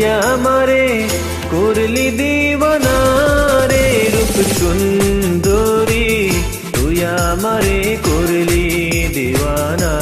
আমারে করলি দিওয়ানা রে রূপ সুন্দরী তুই আমারে করলি দিওয়ানা।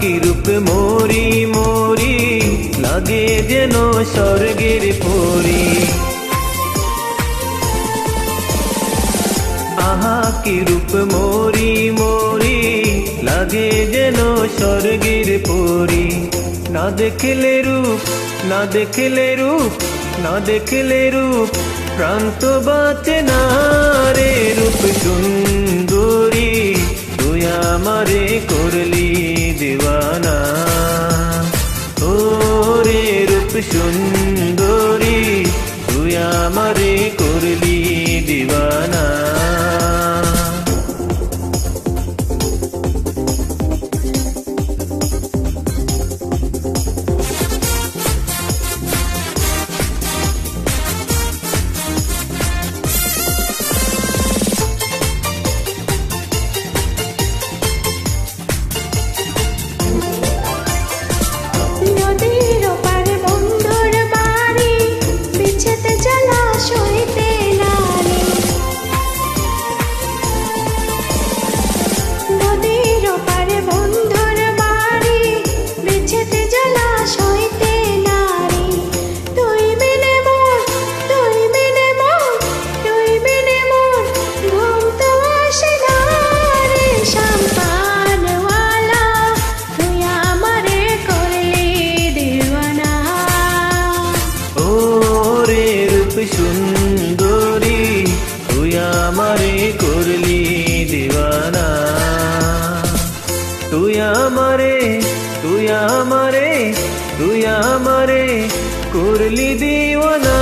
কি রূপ মোরি মোরি লাগে যেন স্বর্গের পরি। আহা কি রূপ মোরি মোরি লাগে যেন স্বর্গের পরি। না দেখলে রূপ না দেখলে রূপ না দেখলে রূপ প্রাণ তো বাঁচে না রে রূপ সুন্দরী তুই আমারে করলি দিওয়ানা। ও রে রূপ সুন্দরী তুই আমারে করলি দিওয়ানা। সুন্দরী তুই আমারে করলি দিওয়ানা। তুই আমারে তুই আমারে তুই আমারে করলি দিওয়ানা